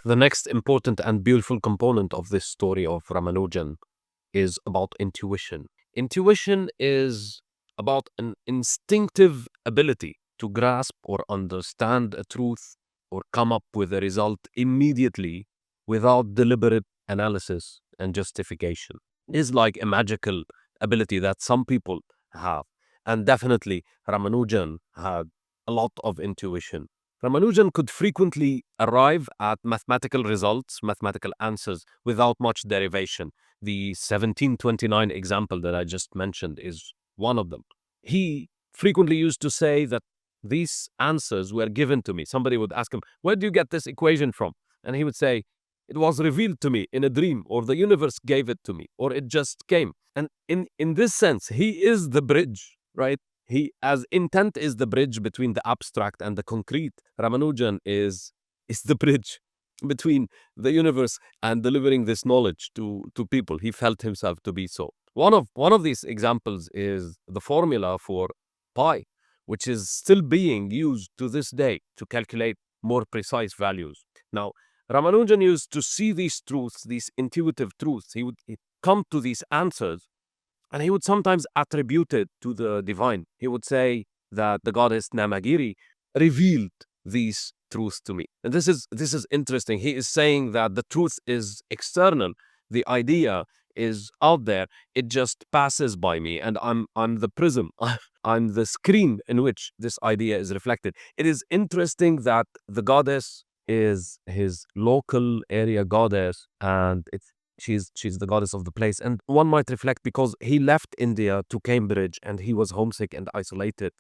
The next important and beautiful component of this story of Ramanujan is about intuition. Intuition is about an instinctive ability to grasp or understand a truth or come up with a result immediately without deliberate analysis and justification. It is like a magical ability that some people have. And definitely Ramanujan had a lot of intuition. Ramanujan could frequently arrive at mathematical results, mathematical answers, without much derivation. The 1729 example that I just mentioned is one of them. He frequently used to say that these answers were given to me. Somebody would ask him, "Where do you get this equation from?" And he would say, "It was revealed to me in a dream, or the universe gave it to me, or it just came." And in this sense, he is the bridge, right? He, as intent is the bridge between the abstract and the concrete, Ramanujan is the bridge between the universe and delivering this knowledge to people. He felt himself to be so. One of these examples is the formula for pi, which is still being used to this day to calculate more precise values. Now, Ramanujan used to see these truths, these intuitive truths. He'd come to these answers, and he would sometimes attribute it to the divine. He would say that the goddess Namagiri revealed these truths to me. And this is interesting. He is saying that the truth is external. The idea is out there. It just passes by me, and I'm the prism. I'm the screen in which this idea is reflected. It is interesting that the goddess is his local area goddess, and she's the goddess of the place. And one might reflect, because he left India to Cambridge and he was homesick and isolated.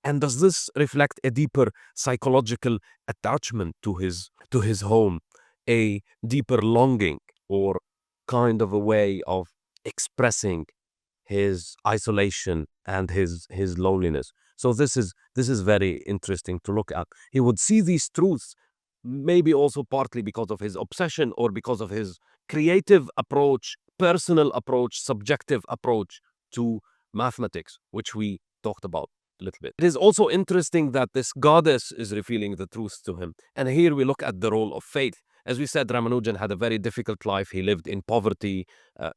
And does this reflect a deeper psychological attachment to his home, a deeper longing, or kind of a way of expressing his isolation and his loneliness? So this is very interesting to look at. He would see these truths, maybe also partly because of his obsession or because of his creative approach, personal approach, subjective approach to mathematics, which we talked about a little bit. It is also interesting that this goddess is revealing the truth to him. And here we look at the role of faith. As we said, Ramanujan had a very difficult life. He lived in poverty.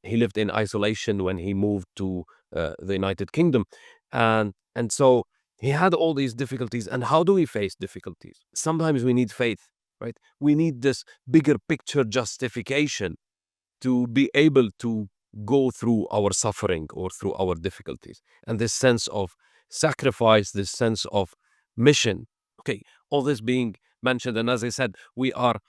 He lived in isolation when he moved to the United Kingdom. And so he had all these difficulties. And how do we face difficulties? Sometimes we need faith, right? We need this bigger picture justification to be able to go through our suffering or through our difficulties. And this sense of sacrifice, this sense of mission. Okay, all this being mentioned, and as I said, we are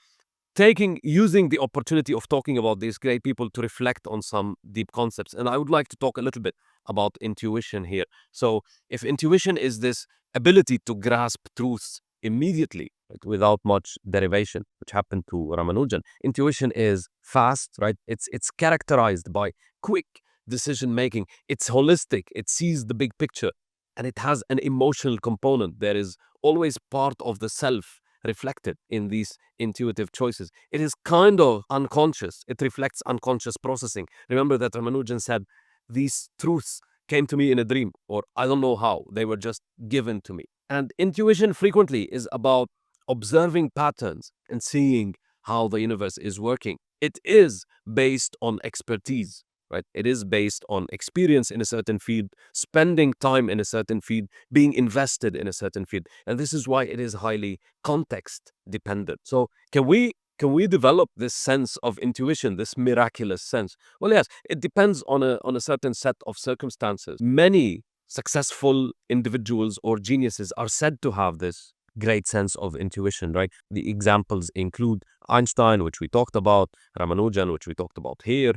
using the opportunity of talking about these great people to reflect on some deep concepts. And I would like to talk a little bit about intuition here. So if intuition is this ability to grasp truths immediately, right, without much derivation, which happened to Ramanujan, intuition is fast, right? It's characterized by quick decision making. It's holistic. It sees the big picture, and it has an emotional component. There is always part of the self reflected in these intuitive choices. It is kind of unconscious. It reflects unconscious processing. Remember that Ramanujan said, "These truths came to me in a dream," or I don't know how, they were just given to me. And intuition frequently is about observing patterns and seeing how the universe is working. It is based on expertise, right? It is based on experience in a certain field, spending time in a certain field, being invested in a certain field. And this is why it is highly context dependent. So can we develop this sense of intuition, this miraculous sense? Well, yes, it depends on a certain set of circumstances. Many successful individuals or geniuses are said to have this great sense of intuition, right? The examples include Einstein, which we talked about, Ramanujan, which we talked about here.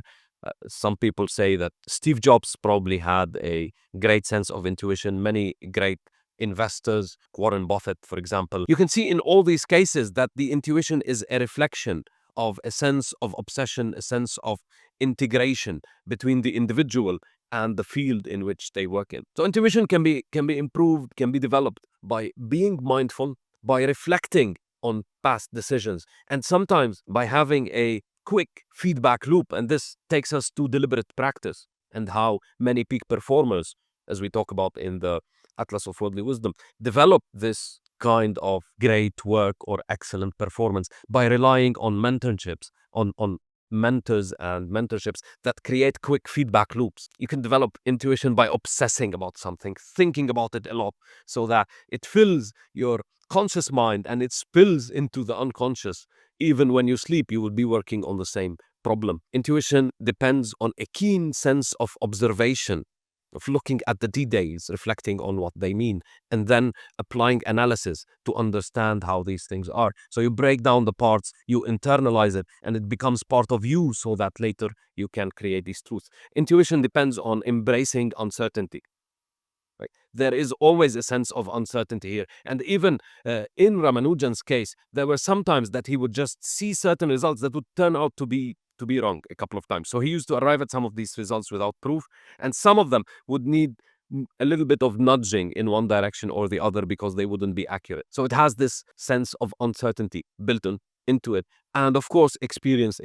Some people say that Steve Jobs probably had a great sense of intuition. Many great investors, Warren Buffett, for example. You can see in all these cases that the intuition is a reflection of a sense of obsession, a sense of integration between the individual and the field in which they work in. So intuition can be improved, can be developed by being mindful, by reflecting on past decisions, and sometimes by having a quick feedback loop. And this takes us to deliberate practice and how many peak performers, as we talk about in the Atlas of Worldly Wisdom, develop this kind of great work or excellent performance by relying on mentorships, on mentors and mentorships that create quick feedback loops. You can develop intuition by obsessing about something, thinking about it a lot, so that it fills your conscious mind and it spills into the unconscious. Even when you sleep, you will be working on the same problem. Intuition depends on a keen sense of observation, of looking at the details, reflecting on what they mean, and then applying analysis to understand how these things are. So you break down the parts, you internalize it, and it becomes part of you so that later you can create these truths. Intuition depends on embracing uncertainty. Right? There is always a sense of uncertainty here. And even in Ramanujan's case, there were some times that he would just see certain results that would turn out to be wrong a couple of times. So he used to arrive at some of these results without proof, and some of them would need a little bit of nudging in one direction or the other because they wouldn't be accurate. So it has this sense of uncertainty built into it. And of course, experience.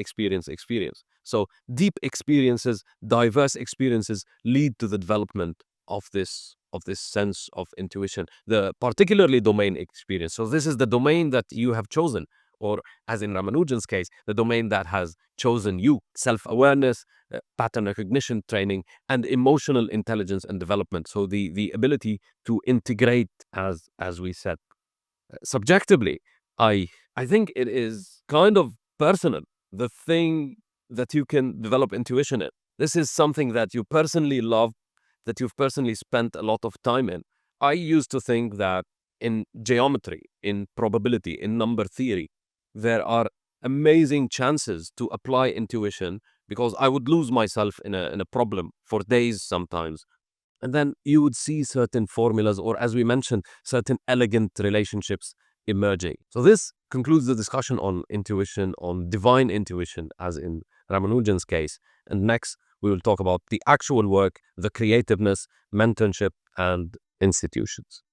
So deep experiences, diverse experiences lead to the development of this sense of intuition, the particularly domain experience. So this is the domain that you have chosen, or as in Ramanujan's case, the domain that has chosen you: self-awareness, pattern recognition training, and emotional intelligence and development. So the ability to integrate, as we said. Subjectively, I think it is kind of personal, the thing that you can develop intuition in. This is something that you personally love, that you've personally spent a lot of time in. I used to think that in geometry, in probability, in number theory, there are amazing chances to apply intuition, because I would lose myself in a problem for days sometimes. And then you would see certain formulas, or as we mentioned, certain elegant relationships emerging. So this concludes the discussion on intuition, on divine intuition, as in Ramanujan's case. And next, we will talk about the actual work, the creativeness, mentorship, and institutions.